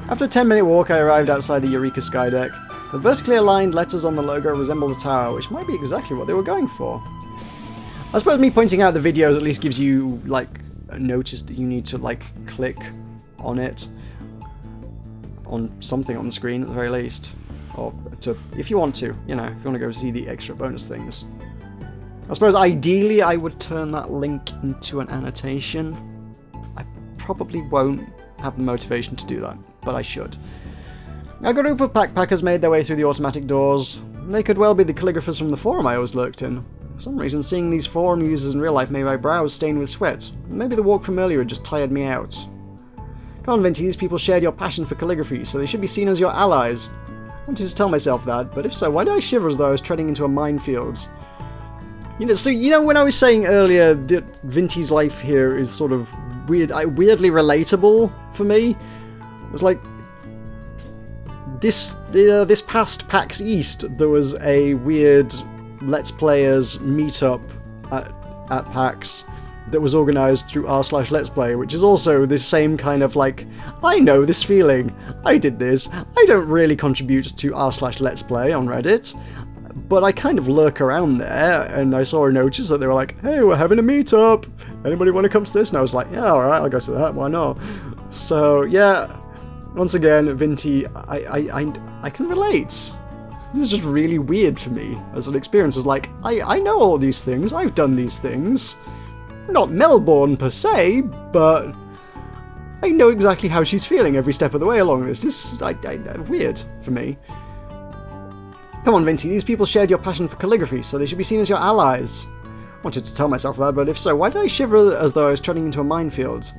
After a 10-minute walk, I arrived outside the Eureka Skydeck. The vertically aligned letters on the logo resembled a tower, which might be exactly what they were going for. I suppose me pointing out the videos at least gives you, like, a notice that you need to, like, click on it. On something on the screen, at the very least. Or to, if you want to, you know, if you want to go see the extra bonus things. I suppose ideally I would turn that link into an annotation. I probably won't have the motivation to do that, but I should. A group of backpackers made their way through the automatic doors. They could well be the calligraphers from the forum I always lurked in. For some reason, seeing these forum users in real life made my brows stained with sweat. Maybe the walk from earlier had just tired me out. Come on, Vinty, these people shared your passion for calligraphy, so they should be seen as your allies. I wanted to tell myself that, but if so, why did I shiver as though I was treading into a minefield? You know, when I was saying earlier that Vinty's life here is sort of weirdly relatable for me, it was like this past PAX East, there was a weird Let's Players meetup at PAX that was organised through r/Let's Play, which is also this same kind of like, I know this feeling, I did this, I don't really contribute to r/Let's Play on Reddit, but I kind of lurk around there, and I saw a notice that they were like, hey, we're having a meetup, anybody want to come to this? And I was like, yeah, alright, I'll go to that, why not? So, yeah, once again, Vinty, I can relate. This is just really weird for me as an experience. It's like, I know all these things, I've done these things. Not Melbourne per se, but I know exactly how she's feeling every step of the way along this. This is weird for me. Come on, Vinty, these people shared your passion for calligraphy, so they should be seen as your allies. I wanted to tell myself that, but if so, why did I shiver as though I was treading into a minefield?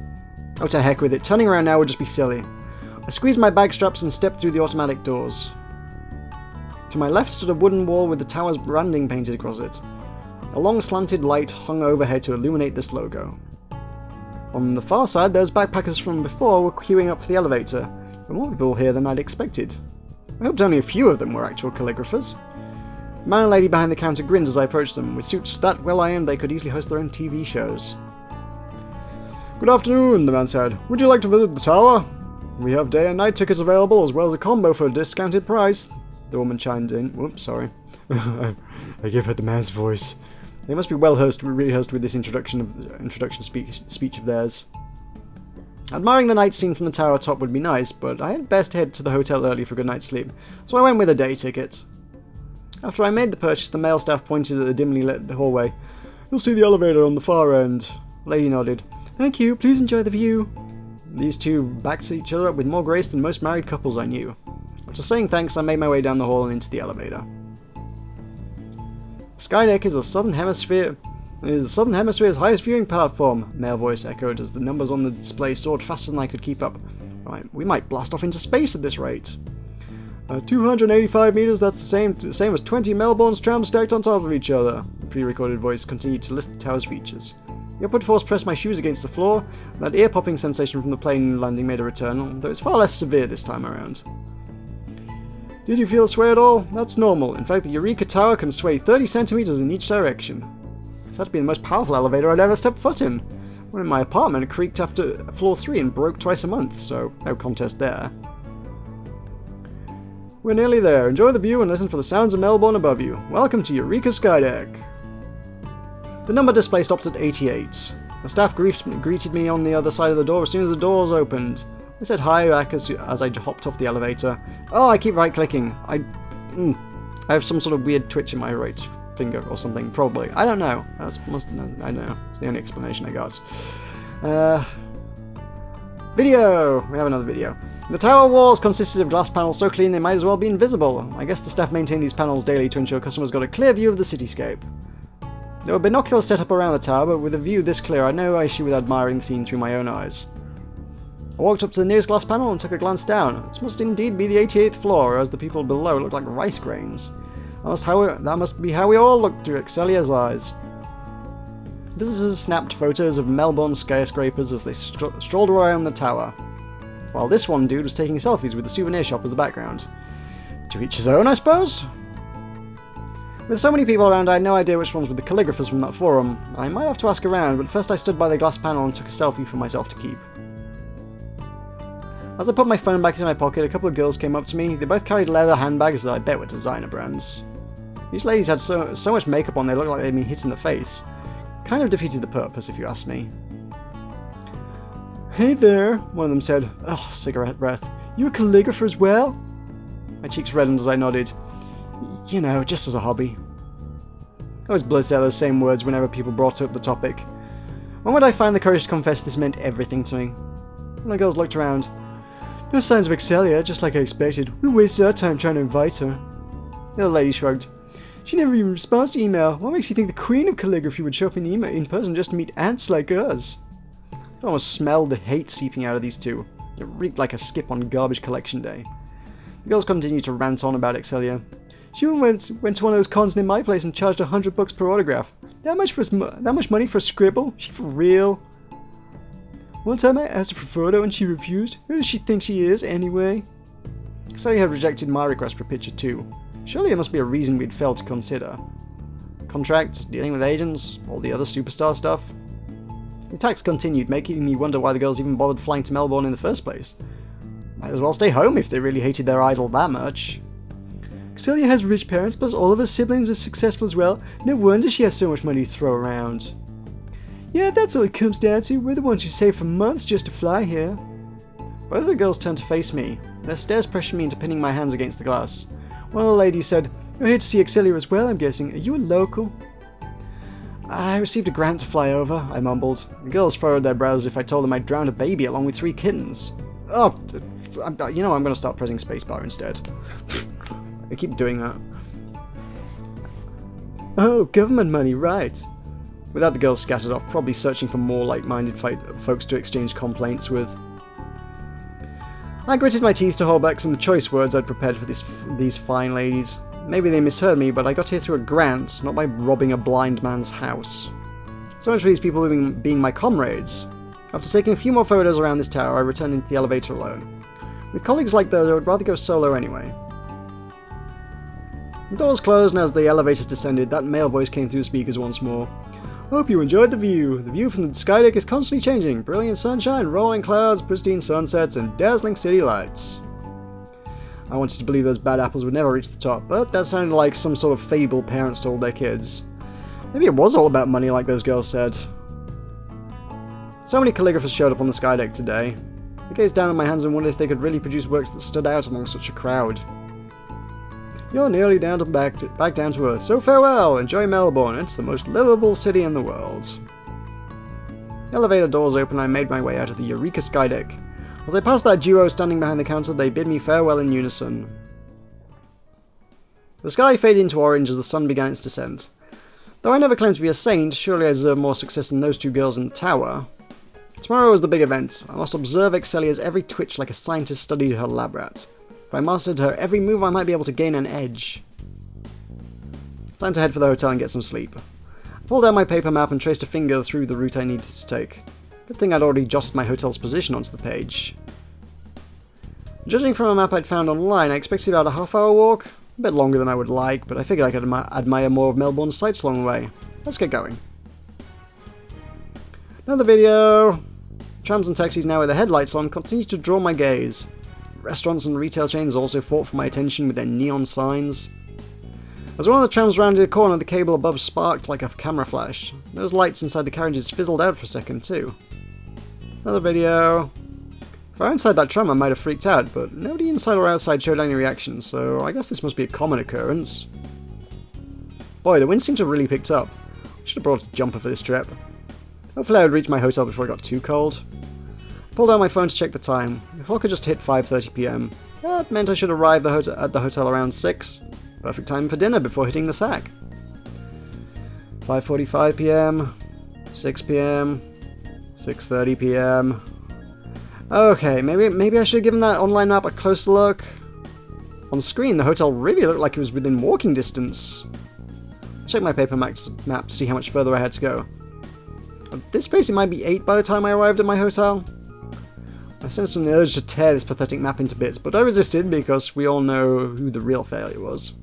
Oh, to heck with it. Turning around now would just be silly. I squeezed my bag straps and stepped through the automatic doors. To my left stood a wooden wall with the tower's branding painted across it. A long slanted light hung overhead to illuminate this logo. On the far side, those backpackers from before were queuing up for the elevator. There were more people here than I'd expected. I hoped only a few of them were actual calligraphers. The man and lady behind the counter grinned as I approached them. With suits that well ironed, they could easily host their own TV shows. Good afternoon, the man said. Would you like to visit the tower? We have day and night tickets available, as well as a combo for a discounted price. The woman chimed in. Whoops, sorry. I gave her the man's voice. They must be well rehearsed with this introduction speech of theirs. Admiring the night scene from the tower top would be nice, but I had best head to the hotel early for a good night's sleep, so I went with a day ticket. After I made the purchase, the mail staff pointed at the dimly lit hallway. You'll see the elevator on the far end. The lady nodded. Thank you, please enjoy the view. These two backed each other up with more grace than most married couples I knew. After saying thanks, I made my way down the hall and into the elevator. Skydeck is the Southern Hemisphere's highest viewing platform, male voice echoed as the numbers on the display soared faster than I could keep up. Right, we might blast off into space at this rate. 285 meters, that's the same as 20 Melbourne's trams stacked on top of each other. The pre-recorded voice continued to list the tower's features. The upward force pressed my shoes against the floor, and that ear-popping sensation from the plane landing made a return, though it's far less severe this time around. Did you feel sway at all? That's normal. In fact, the Eureka Tower can sway 30 centimeters in each direction. It's had to be the most powerful elevator I'd ever stepped foot in. One in my apartment creaked after floor 3 and broke twice a month, so no contest there. We're nearly there. Enjoy the view and listen for the sounds of Melbourne above you. Welcome to Eureka Skydeck. The number display stopped at 88. The staff greeted me on the other side of the door as soon as the doors opened. I said hi back as I hopped off the elevator. Oh, I keep right-clicking. I have some sort of weird twitch in my right finger or something, probably. I don't know. I don't know. It's the only explanation I got. Video! We have another video. The tower walls consisted of glass panels so clean they might as well be invisible. I guess the staff maintained these panels daily to ensure customers got a clear view of the cityscape. There were binoculars set up around the tower, but with a view this clear I had no issue with admiring the scene through my own eyes. I walked up to the nearest glass panel and took a glance down. This must indeed be the 88th floor, as the people below looked like rice grains. That must be how we all looked through Excelia's eyes. Visitors snapped photos of Melbourne skyscrapers as they strolled around the tower, while this one dude was taking selfies with the souvenir shop as the background. To each his own, I suppose? With so many people around, I had no idea which ones were the calligraphers from that forum. I might have to ask around, but first I stood by the glass panel and took a selfie for myself to keep. As I put my phone back into my pocket, a couple of girls came up to me. They both carried leather handbags that I bet were designer brands. These ladies had so much makeup on they looked like they'd been hit in the face. Kind of defeated the purpose, if you ask me. "Hey there," one of them said. Oh, cigarette breath. "You a calligrapher as well?" My cheeks reddened as I nodded. "You know, just as a hobby." I always blurted out those same words whenever people brought up the topic. When would I find the courage to confess this meant everything to me? When the girls looked around. "No signs of Excelia, just like I expected. We wasted our time trying to invite her." The other lady shrugged. "She never even responds to email. What makes you think the queen of calligraphy would show up in person just to meet ants like us?" I almost smelled the hate seeping out of these two. It reeked like a skip on garbage collection day. The girls continued to rant on about Excelia. "She went to one of those cons near my place and charged $100 per autograph. That much money for a scribble? She for real?" "One time I asked her for a photo and she refused. Who does she think she is, anyway?" Excelia had rejected my request for a picture too. Surely there must be a reason we'd failed to consider. Contract, dealing with agents, all the other superstar stuff. The attacks continued, making me wonder why the girls even bothered flying to Melbourne in the first place. Might as well stay home if they really hated their idol that much. "Excelia has rich parents, plus all of her siblings are successful as well. No wonder she has so much money to throw around." "Yeah, that's all it comes down to. We're the ones who saved for months just to fly here." Both of the girls turned to face me. Their stares pressured me into pinning my hands against the glass. One of the ladies said, "You're here to see Excelia as well, I'm guessing. Are you a local?" "I received a grant to fly over," I mumbled. The girls furrowed their brows as if I told them I'd drowned a baby along with 3 kittens. Oh, you know, I'm going to start pressing spacebar instead. I keep doing that. "Oh, government money, right." With that, the girls scattered off, probably searching for more like-minded folks to exchange complaints with. I gritted my teeth to hold back some choice words I'd prepared for these fine ladies. Maybe they misheard me, but I got here through a grant, not by robbing a blind man's house. So much for these people being my comrades. After taking a few more photos around this tower, I returned into the elevator alone. With colleagues like those, I would rather go solo anyway. The doors closed, and as the elevator descended, that male voice came through the speakers once more. "Hope you enjoyed the view. The view from the skydeck is constantly changing. Brilliant sunshine, rolling clouds, pristine sunsets, and dazzling city lights." I wanted to believe those bad apples would never reach the top, but that sounded like some sort of fable parents told their kids. Maybe it was all about money like those girls said. So many calligraphers showed up on the skydeck today. I gazed down at my hands and wondered if they could really produce works that stood out among such a crowd. "You're nearly back down to earth, so farewell! Enjoy Melbourne, it's the most livable city in the world." The elevator doors opened and I made my way out of the Eureka skydeck. As I passed that duo standing behind the counter, they bid me farewell in unison. The sky faded into orange as the sun began its descent. Though I never claimed to be a saint, surely I deserve more success than those 2 girls in the tower. Tomorrow is the big event. I must observe Excelia's every twitch like a scientist studied her lab rat. If I mastered her every move, I might be able to gain an edge. Time to head for the hotel and get some sleep. I pulled out my paper map and traced a finger through the route I needed to take. Good thing I'd already jotted my hotel's position onto the page. Judging from a map I'd found online, I expected about a half-hour walk. A bit longer than I would like, but I figured I could admire more of Melbourne's sights along the way. Let's get going. Another video. Trams and taxis now with their headlights on continue to draw my gaze. Restaurants and retail chains also fought for my attention with their neon signs. As one of the trams rounded a corner, the cable above sparked like a camera flash. Those lights inside the carriages fizzled out for a second too. Another video. If I were inside that tram I might have freaked out, but nobody inside or outside showed any reaction, so I guess this must be a common occurrence. Boy, the wind seemed to have really picked up. I should have brought a jumper for this trip. Hopefully I would reach my hotel before it got too cold. I pulled out my phone to check the time. The clock had just hit 5:30 PM. That meant I should arrive at the hotel around 6. Perfect time for dinner before hitting the sack. 5:45 PM, 6 PM, 6:30 PM. Okay, maybe I should have given that online map a closer look. On screen, the hotel really looked like it was within walking distance. Check my paper map to see how much further I had to go. At this pace, it might be 8 by the time I arrived at my hotel. I sensed an urge to tear this pathetic map into bits, but I resisted because we all know who the real failure was.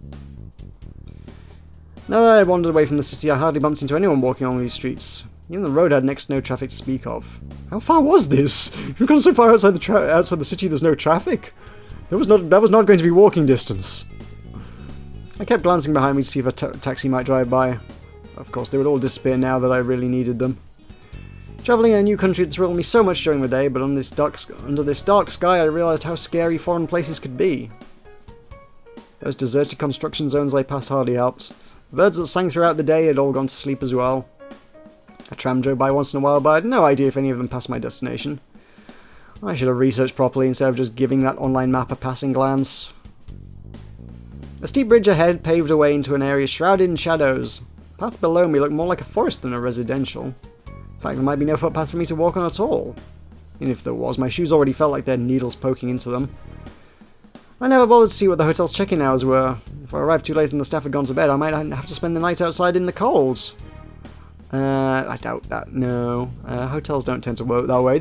Now that I had wandered away from the city, I hardly bumped into anyone walking along these streets. Even the road had next to no traffic to speak of. How far was this? We've gone so far outside the city there's no traffic? That was not going to be walking distance. I kept glancing behind me to see if a taxi might drive by. Of course, they would all disappear now that I really needed them. Travelling in a new country had thrilled me so much during the day, but under this dark sky I realised how scary foreign places could be. Those deserted construction zones I passed hardly helped. The birds that sang throughout the day had all gone to sleep as well. A tram drove by once in a while, but I had no idea if any of them passed my destination. I should have researched properly instead of just giving that online map a passing glance. A steep bridge ahead paved a way into an area shrouded in shadows. The path below me looked more like a forest than a residential. In fact, there might be no footpath for me to walk on at all. And if there was, my shoes already felt like they had needles poking into them. I never bothered to see what the hotel's check-in hours were. If I arrived too late and the staff had gone to bed, I might have to spend the night outside in the cold. I doubt that, no. Hotels don't tend to work that way.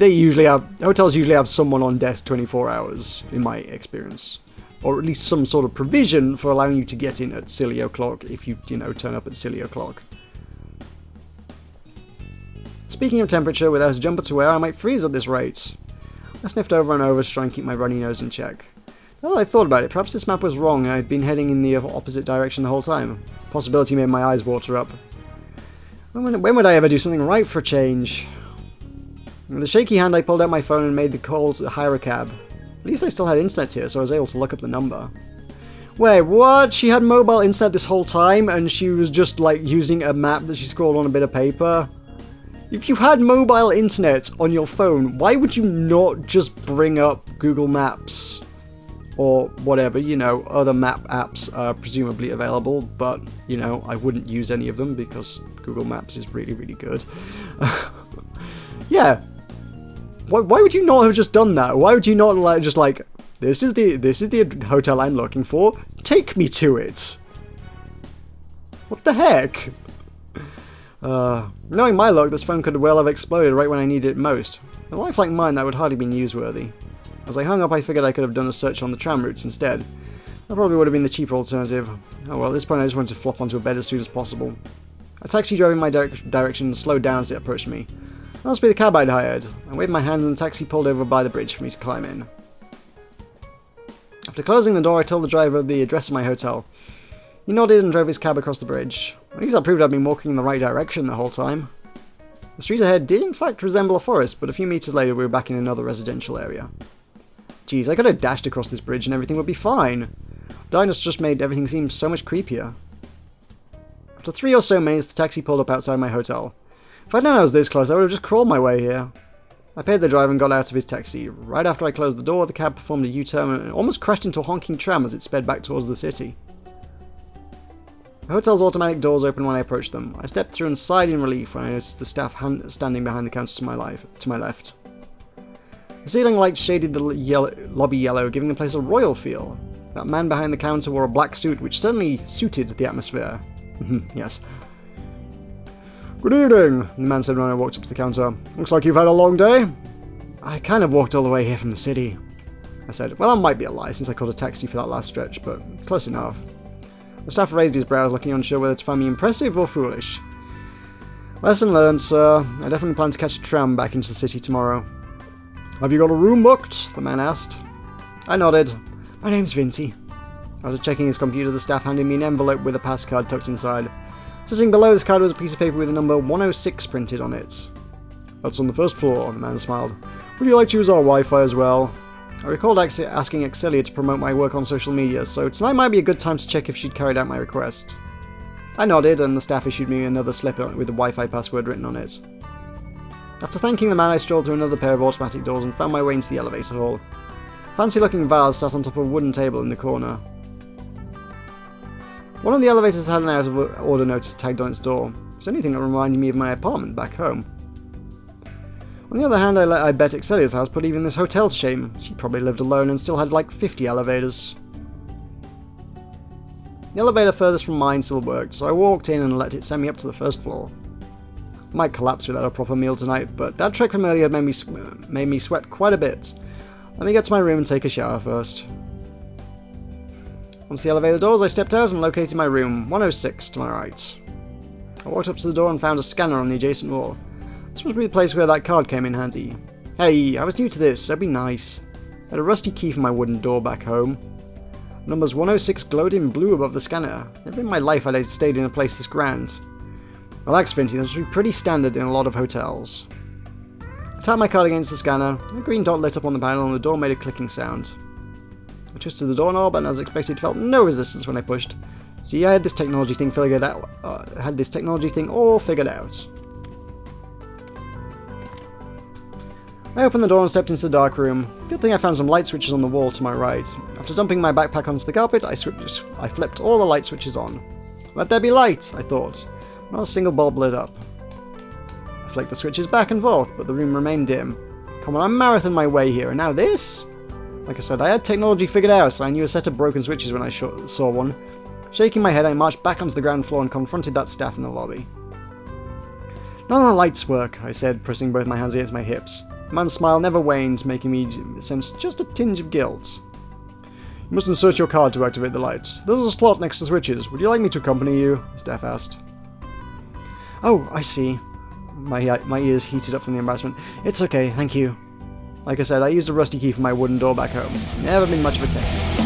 Hotels usually have someone on desk 24 hours, in my experience. Or at least some sort of provision for allowing you to get in at silly o'clock if you turn up at silly o'clock. Speaking of temperature, without a jumper to wear, I might freeze at this rate. I sniffed over and over to try and keep my runny nose in check. Now that I thought about it, perhaps this map was wrong and I'd been heading in the opposite direction the whole time. Possibility made my eyes water up. When would I ever do something right for a change? With a shaky hand I pulled out my phone and made the call to hire a cab. At least I still had internet here, so I was able to look up the number. Wait, what? She had mobile internet this whole time and she was just like using a map that she scrawled on a bit of paper? If you had mobile internet on your phone, why would you not just bring up Google Maps? Or whatever, other map apps are presumably available, but, I wouldn't use any of them because Google Maps is really, really good. Yeah. Why would you not have just done that? Why would you not this is the hotel I'm looking for, take me to it? What the heck? Knowing my luck, this phone could well have exploded right when I needed it most. With a life like mine, that would hardly be newsworthy. As I hung up, I figured I could have done a search on the tram routes instead. That probably would have been the cheaper alternative. Oh well, at this point I just wanted to flop onto a bed as soon as possible. A taxi drove in my direction and slowed down as it approached me. That must be the cab I'd hired. I waved my hand and the taxi pulled over by the bridge for me to climb in. After closing the door, I told the driver of the address of my hotel. He nodded and drove his cab across the bridge. At least that proved I'd been walking in the right direction the whole time. The street ahead did in fact resemble a forest, but a few meters later we were back in another residential area. Geez, I could have dashed across this bridge and everything would be fine. Darkness just made everything seem so much creepier. After 3 or so minutes, the taxi pulled up outside my hotel. If I'd known I was this close, I would have just crawled my way here. I paid the driver and got out of his taxi. Right after I closed the door, the cab performed a U-turn and almost crashed into a honking tram as it sped back towards the city. The hotel's automatic doors opened when I approached them. I stepped through and sighed in relief when I noticed the staff standing behind the counter to my left. The ceiling lights shaded the lobby yellow, giving the place a royal feel. That man behind the counter wore a black suit, which certainly suited the atmosphere. Yes. Good evening, the man said when I walked up to the counter. Looks like you've had a long day. I kind of walked all the way here from the city, I said. Well, that might be a lie, since I called a taxi for that last stretch, but close enough. The staff raised his brows, looking unsure whether to find me impressive or foolish. Lesson learned, sir. I definitely plan to catch a tram back into the city tomorrow. Have you got a room booked? The man asked. I nodded. My name's Vinci. After checking his computer, the staff handed me an envelope with a pass card tucked inside. Sitting below this card was a piece of paper with the number 106 printed on it. That's on the first floor, the man smiled. Would you like to use our Wi-Fi as well? I recalled asking Excelia to promote my work on social media, so tonight might be a good time to check if she'd carried out my request. I nodded, and the staff issued me another slip with the Wi-Fi password written on it. After thanking the man, I strolled through another pair of automatic doors and found my way into the elevator hall. A fancy-looking vase sat on top of a wooden table in the corner. One of the elevators had an out-of-order notice tagged on its door. It's the only thing that reminded me of my apartment back home. On the other hand, I bet Excelia's house put even this hotel to shame. She probably lived alone and still had like 50 elevators. The elevator furthest from mine still worked, so I walked in and let it send me up to the first floor. I might collapse without a proper meal tonight, but that trek from earlier made me sweat quite a bit. Let me get to my room and take a shower first. Once the elevator doors, I stepped out and located my room, 106 to my right. I walked up to the door and found a scanner on the adjacent wall. This must be the place where that card came in handy. Hey, I was new to this, so be nice. I had a rusty key for my wooden door back home. Numbers 106 glowed in blue above the scanner. Never in my life had I stayed in a place this grand. Relax, Vinty, this must be pretty standard in a lot of hotels. I tapped my card against the scanner, and a green dot lit up on the panel and the door made a clicking sound. I twisted the doorknob and, as expected, felt no resistance when I pushed. See, I had this technology thing all figured out. I opened the door and stepped into the dark room. Good thing I found some light switches on the wall to my right. After dumping my backpack onto the carpet, I flipped all the light switches on. Let there be light, I thought. Not a single bulb lit up. I flicked the switches back and forth, but the room remained dim. Come on, I marathoned my way here, and now this? Like I said, I had technology figured out, and I knew a set of broken switches when I saw one. Shaking my head, I marched back onto the ground floor and confronted that staff in the lobby. None of the lights work, I said, pressing both my hands against my hips. The man's smile never waned, making me sense just a tinge of guilt. You must insert your card to activate the lights. There's a slot next to switches. Would you like me to accompany you? The staff asked. Oh, I see. My ears heated up from the embarrassment. It's okay, thank you. Like I said, I used a rusty key for my wooden door back home. Never been much of a technique.